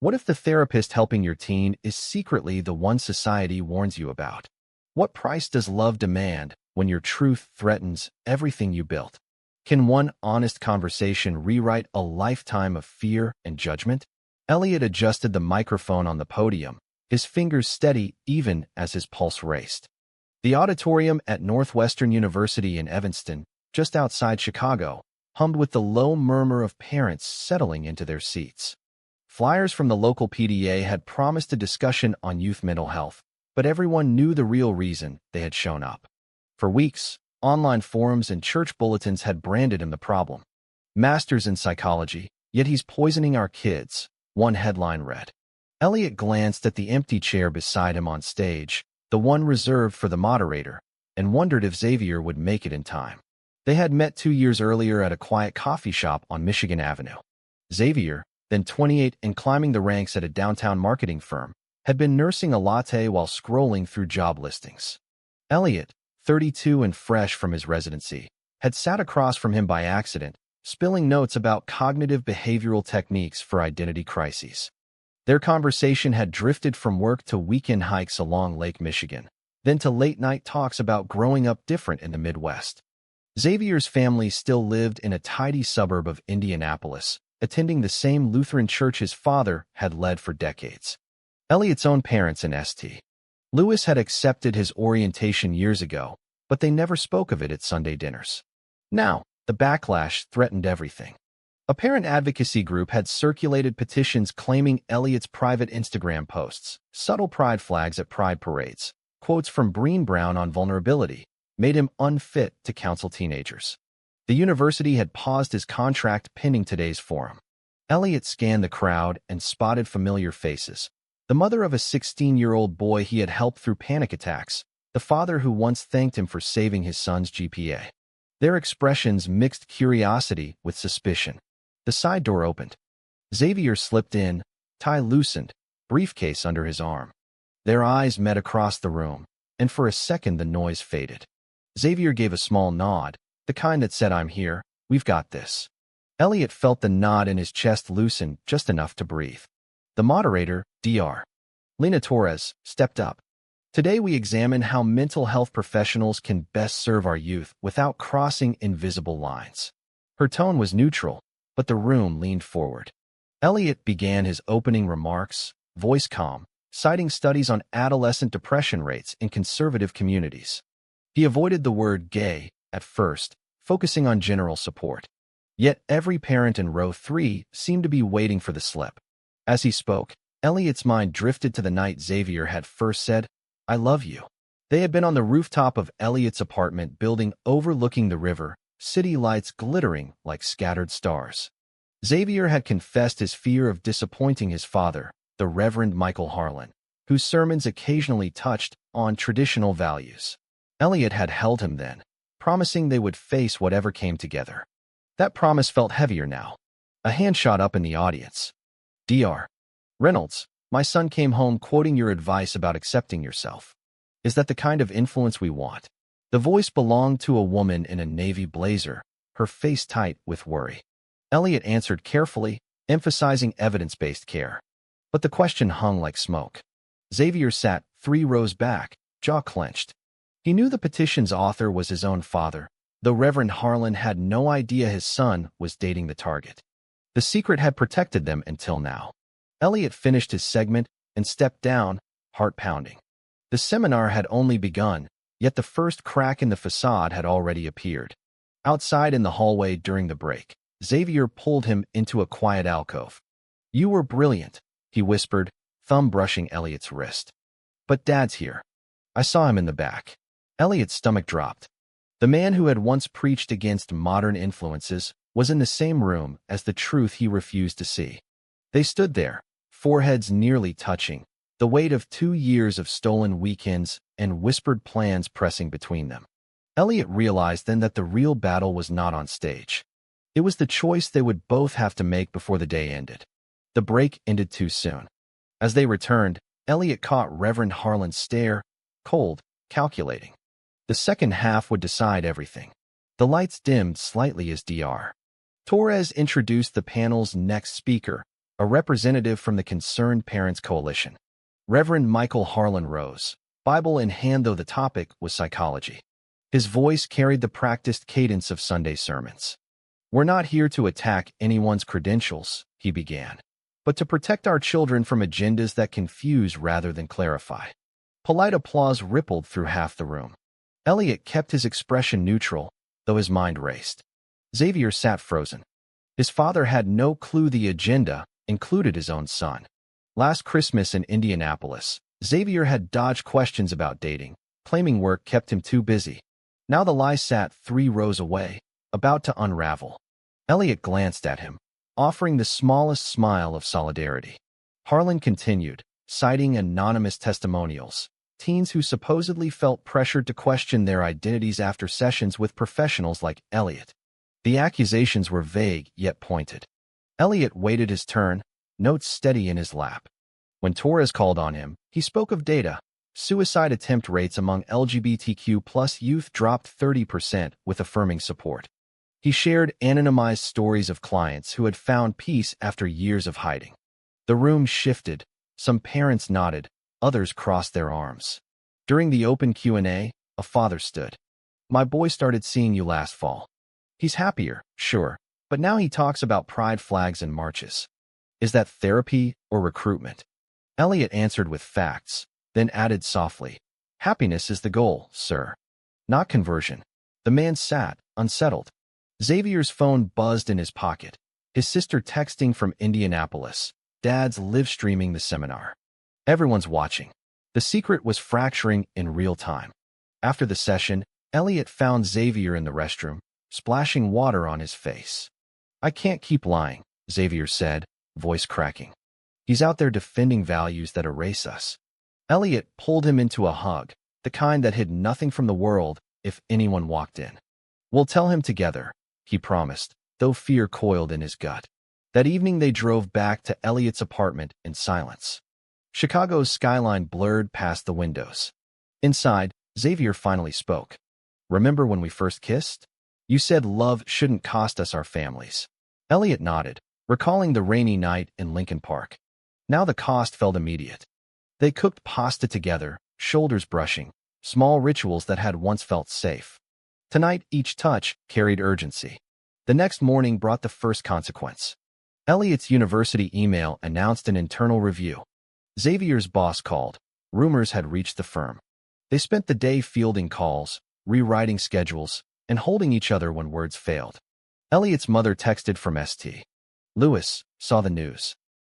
What if the therapist helping your teen is secretly the one society warns you about? What price does love demand when your truth threatens everything you built? Can one honest conversation rewrite a lifetime of fear and judgment? Elliot adjusted the microphone on the podium, his fingers steady even as his pulse raced. The auditorium at Northwestern University in Evanston, just outside Chicago, hummed with the low murmur of parents settling into their seats. Flyers from the local PDA had promised a discussion on youth mental health, but everyone knew the real reason they had shown up. For weeks, online forums and church bulletins had branded him the problem. Masters in psychology, yet he's poisoning our kids, one headline read. Elliot glanced at the empty chair beside him on stage, the one reserved for the moderator, and wondered if Xavier would make it in time. They had met 2 years earlier at a quiet coffee shop on Michigan Avenue. Xavier, then 28 and climbing the ranks at a downtown marketing firm, had been nursing a latte while scrolling through job listings. Elliot, 32 and fresh from his residency, had sat across from him by accident, spilling notes about cognitive behavioral techniques for identity crises. Their conversation had drifted from work to weekend hikes along Lake Michigan, then to late-night talks about growing up different in the Midwest. Xavier's family still lived in a tidy suburb of Indianapolis, attending the same Lutheran church his father had led for decades. Elliot's own parents in St. Louis had accepted his orientation years ago, but they never spoke of it at Sunday dinners. Now, the backlash threatened everything. A parent advocacy group had circulated petitions claiming Elliot's private Instagram posts, subtle pride flags at pride parades, quotes from Brené Brown on vulnerability, made him unfit to counsel teenagers. The university had paused his contract pending today's forum. Elliot scanned the crowd and spotted familiar faces. The mother of a 16-year-old boy he had helped through panic attacks, the father who once thanked him for saving his son's GPA. Their expressions mixed curiosity with suspicion. The side door opened. Xavier slipped in, tie loosened, briefcase under his arm. Their eyes met across the room, and for a second the noise faded. Xavier gave a small nod, the kind that said, "I'm here, we've got this." Elliot felt the nod in his chest loosen just enough to breathe. The moderator, Dr. Lena Torres, stepped up. Today we examine how mental health professionals can best serve our youth without crossing invisible lines. Her tone was neutral, but the room leaned forward. Elliot began his opening remarks, voice calm, citing studies on adolescent depression rates in conservative communities. He avoided the word gay at first, focusing on general support. Yet every parent in row 3 seemed to be waiting for the slip. As he spoke, Elliot's mind drifted to the night Xavier had first said, "I love you." They had been on the rooftop of Elliot's apartment building overlooking the river, city lights glittering like scattered stars. Xavier had confessed his fear of disappointing his father, the Reverend Michael Harlan, whose sermons occasionally touched on traditional values. Elliot had held him then, promising they would face whatever came together. That promise felt heavier now. A hand shot up in the audience. Dr. Reynolds, my son came home quoting your advice about accepting yourself. Is that the kind of influence we want? The voice belonged to a woman in a navy blazer, her face tight with worry. Elliot answered carefully, emphasizing evidence-based care. But the question hung like smoke. Xavier sat 3 rows back, jaw clenched. He knew the petition's author was his own father, though Reverend Harlan had no idea his son was dating the target. The secret had protected them until now. Elliot finished his segment and stepped down, heart pounding. The seminar had only begun, yet the first crack in the facade had already appeared. Outside in the hallway during the break, Xavier pulled him into a quiet alcove. "You were brilliant," he whispered, thumb brushing Elliot's wrist. "But Dad's here." I saw him in the back. Elliot's stomach dropped. The man who had once preached against modern influences was in the same room as the truth he refused to see. They stood there, foreheads nearly touching, the weight of 2 years of stolen weekends and whispered plans pressing between them. Elliot realized then that the real battle was not on stage. It was the choice they would both have to make before the day ended. The break ended too soon. As they returned, Elliot caught Reverend Harlan's stare, cold, calculating. The second half would decide everything. The lights dimmed slightly as Dr. Torres introduced the panel's next speaker, a representative from the Concerned Parents Coalition. Reverend Michael Harlan rose, Bible in hand though the topic was psychology. His voice carried the practiced cadence of Sunday sermons. "We're not here to attack anyone's credentials," he began, "but to protect our children from agendas that confuse rather than clarify." Polite applause rippled through half the room. Elliot kept his expression neutral, though his mind raced. Xavier sat frozen. His father had no clue the agenda included his own son. Last Christmas in Indianapolis, Xavier had dodged questions about dating, claiming work kept him too busy. Now the lie sat 3 rows away, about to unravel. Elliot glanced at him, offering the smallest smile of solidarity. Harlan continued, citing anonymous testimonials, teens who supposedly felt pressured to question their identities after sessions with professionals like Elliot. The accusations were vague yet pointed. Elliot waited his turn, notes steady in his lap. When Torres called on him, he spoke of data. Suicide attempt rates among LGBTQ+ youth dropped 30% with affirming support. He shared anonymized stories of clients who had found peace after years of hiding. The room shifted. Some parents nodded, others crossed their arms. During the open Q&A, a father stood. "My boy started seeing you last fall. He's happier, sure, but now he talks about pride flags and marches. Is that therapy or recruitment?" Elliot answered with facts, then added softly, "Happiness is the goal, sir. Not conversion." The man sat, unsettled. Xavier's phone buzzed in his pocket. His sister texting from Indianapolis. Dad's live-streaming the seminar. Everyone's watching. The secret was fracturing in real time. After the session, Elliot found Xavier in the restroom, splashing water on his face. "I can't keep lying," Xavier said, voice cracking. "He's out there defending values that erase us." Elliot pulled him into a hug, the kind that hid nothing from the world if anyone walked in. "We'll tell him together," he promised, though fear coiled in his gut. That evening they drove back to Elliot's apartment in silence. Chicago's skyline blurred past the windows. Inside, Xavier finally spoke. "Remember when we first kissed? You said love shouldn't cost us our families." Elliot nodded, recalling the rainy night in Lincoln Park. Now the cost felt immediate. They cooked pasta together, shoulders brushing, small rituals that had once felt safe. Tonight, each touch carried urgency. The next morning brought the first consequence. Elliot's university email announced an internal review. Xavier's boss called. Rumors had reached the firm. They spent the day fielding calls, rewriting schedules, and holding each other when words failed. Elliot's mother texted from St. Louis, saw the news.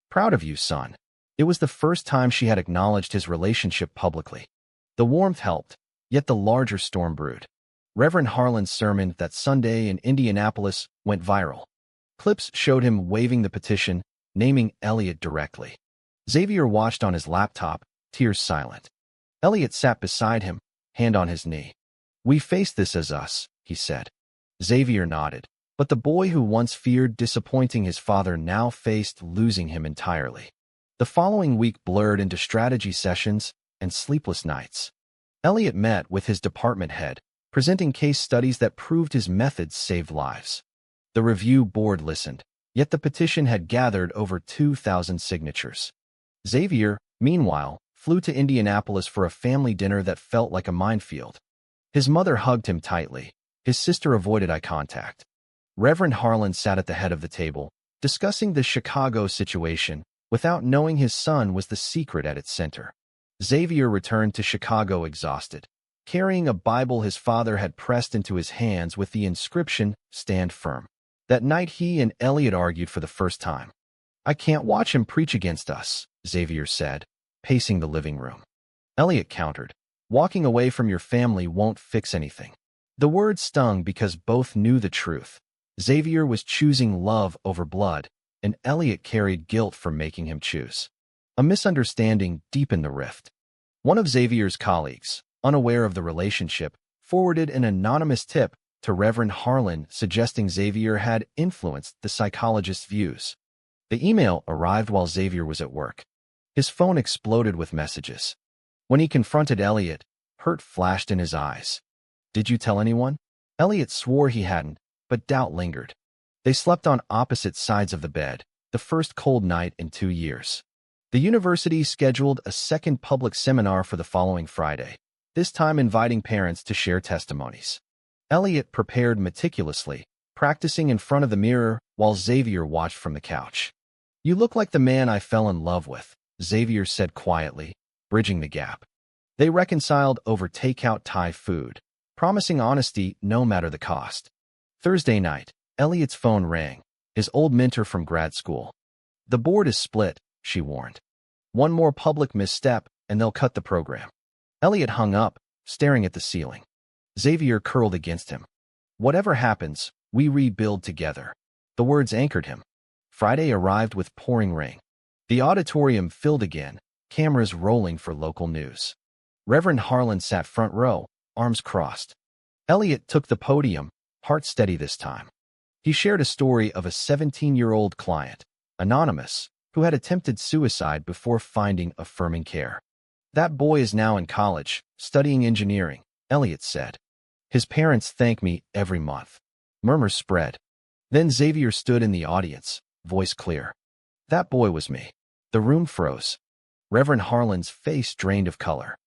"Proud of you, son." It was the first time she had acknowledged his relationship publicly. The warmth helped, yet the larger storm brewed. Reverend Harlan's sermon that Sunday in Indianapolis went viral. Clips showed him waving the petition, naming Elliot directly. Xavier watched on his laptop, tears silent. Elliot sat beside him, hand on his knee. "We face this as us," he said. Xavier nodded, but the boy who once feared disappointing his father now faced losing him entirely. The following week blurred into strategy sessions and sleepless nights. Elliot met with his department head, presenting case studies that proved his methods saved lives. The review board listened, yet the petition had gathered over 2,000 signatures. Xavier, meanwhile, flew to Indianapolis for a family dinner that felt like a minefield. His mother hugged him tightly. His sister avoided eye contact. Reverend Harlan sat at the head of the table, discussing the Chicago situation, without knowing his son was the secret at its center. Xavier returned to Chicago exhausted, carrying a Bible his father had pressed into his hands with the inscription, "Stand Firm." That night he and Elliot argued for the first time. "I can't watch him preach against us," Xavier said, pacing the living room. Elliot countered, "Walking away from your family won't fix anything." The word stung because both knew the truth. Xavier was choosing love over blood, and Elliot carried guilt for making him choose. A misunderstanding deepened the rift. One of Xavier's colleagues, unaware of the relationship, forwarded an anonymous tip to Reverend Harlan suggesting Xavier had influenced the psychologist's views. The email arrived while Xavier was at work. His phone exploded with messages. When he confronted Elliot, hurt flashed in his eyes. "Did you tell anyone?" Elliot swore he hadn't, but doubt lingered. They slept on opposite sides of the bed, the first cold night in 2 years. The university scheduled a second public seminar for the following Friday, this time inviting parents to share testimonies. Elliot prepared meticulously, practicing in front of the mirror while Xavier watched from the couch. "You look like the man I fell in love with," Xavier said quietly, bridging the gap. They reconciled over takeout Thai food, promising honesty no matter the cost. Thursday night, Elliot's phone rang, his old mentor from grad school. "The board is split," she warned. "One more public misstep, and they'll cut the program." Elliot hung up, staring at the ceiling. Xavier curled against him. "Whatever happens, we rebuild together." The words anchored him. Friday arrived with pouring rain. The auditorium filled again, cameras rolling for local news. Reverend Harlan sat front row, arms crossed. Elliot took the podium, heart steady this time. He shared a story of a 17-year-old client, anonymous, who had attempted suicide before finding affirming care. "That boy is now in college, studying engineering," Elliot said. "His parents thank me every month." Murmurs spread. Then Xavier stood in the audience, voice clear. "That boy was me." The room froze. Reverend Harlan's face drained of color.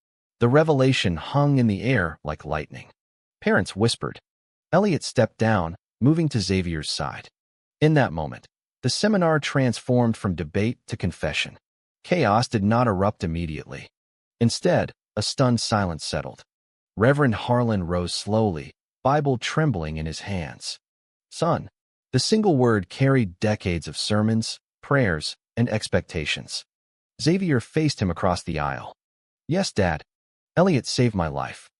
The revelation hung in the air like lightning. Parents whispered. Elliot stepped down, moving to Xavier's side. In that moment, the seminar transformed from debate to confession. Chaos did not erupt immediately. Instead, a stunned silence settled. Reverend Harlan rose slowly, Bible trembling in his hands. "Son," the single word carried decades of sermons, prayers, and expectations. Xavier faced him across the aisle. "Yes, Dad. Elliot saved my life.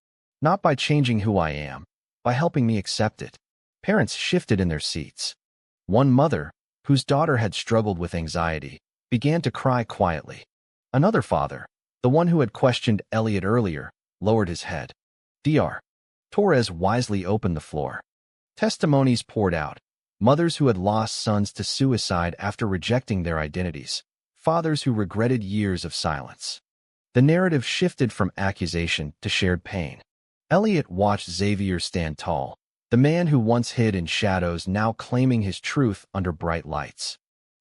Not by changing who I am, by helping me accept it." Parents shifted in their seats. One mother, whose daughter had struggled with anxiety, began to cry quietly. Another father, the one who had questioned Elliot earlier, lowered his head. Dr. Torres wisely opened the floor. Testimonies poured out. Mothers who had lost sons to suicide after rejecting their identities. Fathers who regretted years of silence. The narrative shifted from accusation to shared pain. Elliot watched Xavier stand tall, the man who once hid in shadows now claiming his truth under bright lights.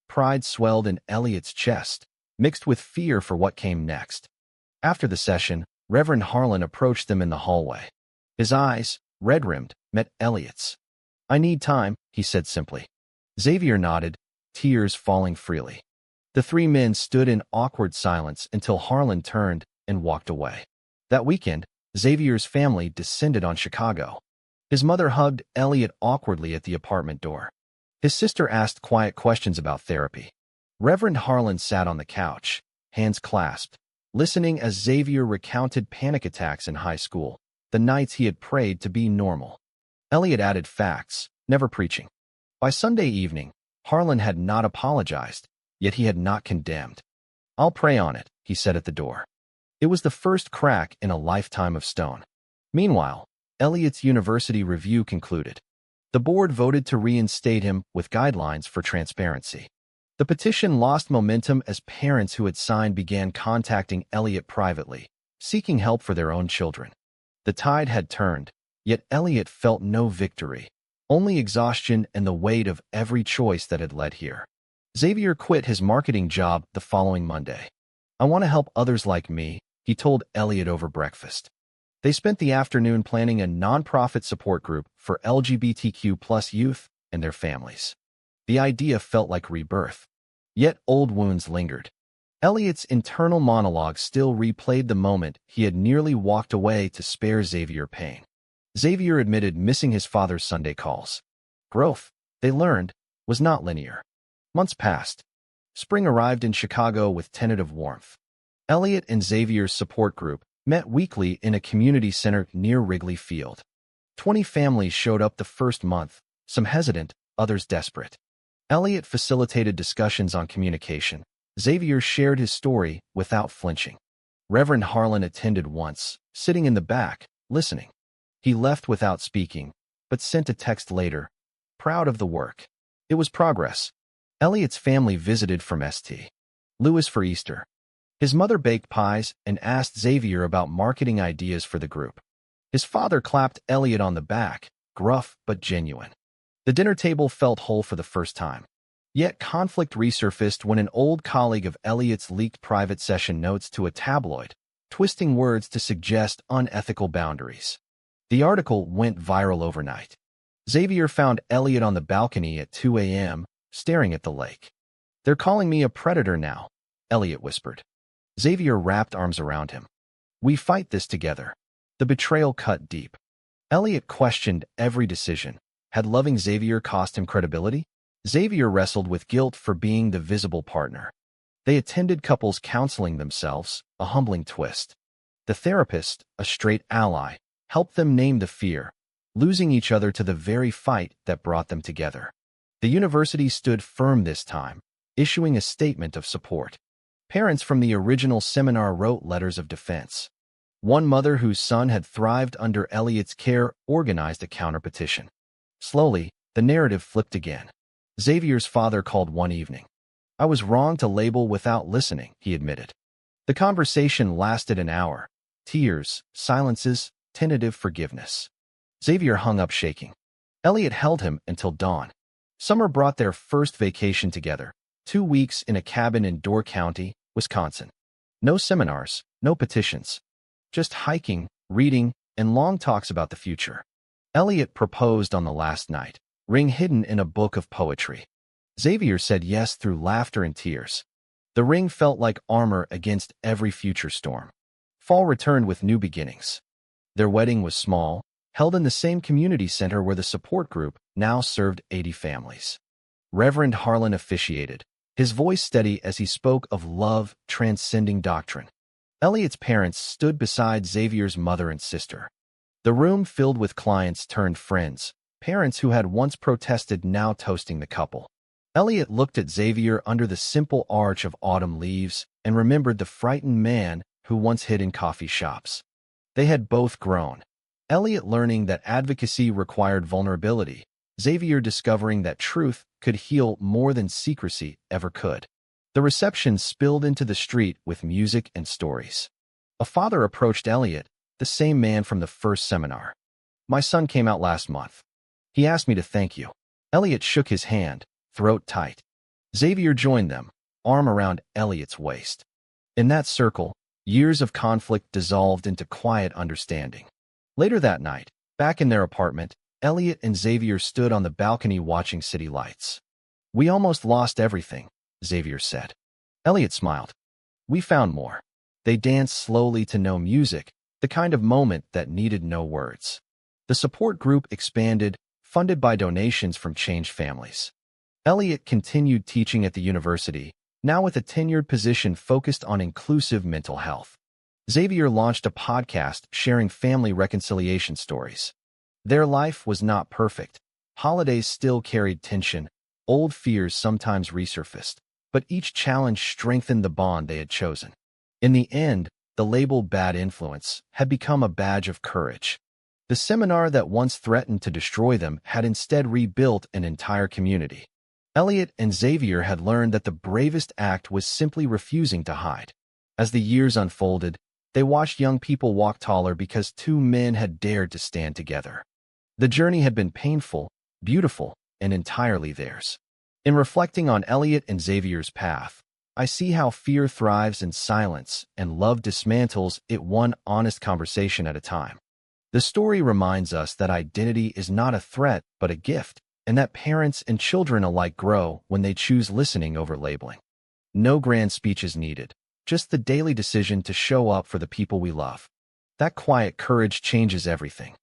Pride swelled in Elliot's chest, mixed with fear for what came next. After the session, Reverend Harlan approached them in the hallway. His eyes, red-rimmed, met Elliot's. "I need time," he said simply. Xavier nodded, tears falling freely. The three men stood in awkward silence until Harlan turned and walked away. That weekend, Xavier's family descended on Chicago. His mother hugged Elliot awkwardly at the apartment door. His sister asked quiet questions about therapy. Reverend Harlan sat on the couch, hands clasped, listening as Xavier recounted panic attacks in high school, the nights he had prayed to be normal. Elliot added facts, never preaching. By Sunday evening, Harlan had not apologized, yet he had not condemned. "I'll pray on it," he said at the door. It was the first crack in a lifetime of stone. Meanwhile, Elliot's university review concluded. The board voted to reinstate him with guidelines for transparency. The petition lost momentum as parents who had signed began contacting Elliot privately, seeking help for their own children. The tide had turned, yet Elliot felt no victory, only exhaustion and the weight of every choice that had led here. Xavier quit his marketing job the following Monday. "I want to help others like me," he told Elliot over breakfast. They spent the afternoon planning a nonprofit support group for LGBTQ+ youth and their families. The idea felt like rebirth. Yet old wounds lingered. Elliot's internal monologue still replayed the moment he had nearly walked away to spare Xavier pain. Xavier admitted missing his father's Sunday calls. Growth, they learned, was not linear. Months passed. Spring arrived in Chicago with tentative warmth. Elliot and Xavier's support group met weekly in a community center near Wrigley Field. 20 families showed up the first month, some hesitant, others desperate. Elliot facilitated discussions on communication. Xavier shared his story without flinching. Reverend Harlan attended once, sitting in the back, listening. He left without speaking, but sent a text later, proud of the work. It was progress. Elliot's family visited from St. Louis for Easter. His mother baked pies and asked Xavier about marketing ideas for the group. His father clapped Elliot on the back, gruff but genuine. The dinner table felt whole for the first time. Yet conflict resurfaced when an old colleague of Elliot's leaked private session notes to a tabloid, twisting words to suggest unethical boundaries. The article went viral overnight. Xavier found Elliot on the balcony at 2 a.m., staring at the lake. "They're calling me a predator now," Elliot whispered. Xavier wrapped arms around him. "We fight this together." The betrayal cut deep. Elliot questioned every decision. Had loving Xavier cost him credibility? Xavier wrestled with guilt for being the visible partner. They attended couples counseling themselves, a humbling twist. The therapist, a straight ally, helped them name the fear, losing each other to the very fight that brought them together. The university stood firm this time, issuing a statement of support. Parents from the original seminar wrote letters of defense. One mother whose son had thrived under Elliot's care organized a counter-petition. Slowly, the narrative flipped again. Xavier's father called one evening. "I was wrong to label without listening," he admitted. The conversation lasted an hour. Tears, silences, tentative forgiveness. Xavier hung up shaking. Elliot held him until dawn. Summer brought their first vacation together, 2 weeks in a cabin in Door County, Wisconsin. No seminars, no petitions. Just hiking, reading, and long talks about the future. Elliot proposed on the last night, ring hidden in a book of poetry. Xavier said yes through laughter and tears. The ring felt like armor against every future storm. Fall returned with new beginnings. Their wedding was small, held in the same community center where the support group now served 80 families. Reverend Harlan officiated, his voice steady as he spoke of love transcending doctrine. Elliot's parents stood beside Xavier's mother and sister. The room filled with clients turned friends, parents who had once protested now toasting the couple. Elliot looked at Xavier under the simple arch of autumn leaves and remembered the frightened man who once hid in coffee shops. They had both grown. Elliot learning that advocacy required vulnerability, Xavier discovering that truth could heal more than secrecy ever could. The reception spilled into the street with music and stories. A father approached Elliot, the same man from the first seminar. "My son came out last month. He asked me to thank you." Elliot shook his hand, throat tight. Xavier joined them, arm around Elliot's waist. In that circle, years of conflict dissolved into quiet understanding. Later that night, back in their apartment, Elliot and Xavier stood on the balcony watching city lights. "We almost lost everything," Xavier said. Elliot smiled. "We found more." They danced slowly to no music, the kind of moment that needed no words. The support group expanded, funded by donations from changed families. Elliot continued teaching at the university, now with a tenured position focused on inclusive mental health. Xavier launched a podcast sharing family reconciliation stories. Their life was not perfect. Holidays still carried tension, old fears sometimes resurfaced, but each challenge strengthened the bond they had chosen. In the end, the label bad influence had become a badge of courage. The seminar that once threatened to destroy them had instead rebuilt an entire community. Elliot and Xavier had learned that the bravest act was simply refusing to hide. As the years unfolded, they watched young people walk taller because two men had dared to stand together. The journey had been painful, beautiful, and entirely theirs. In reflecting on Elliot and Xavier's path, I see how fear thrives in silence and love dismantles it one honest conversation at a time. The story reminds us that identity is not a threat but a gift, and that parents and children alike grow when they choose listening over labeling. No grand speech is needed, just the daily decision to show up for the people we love. That quiet courage changes everything.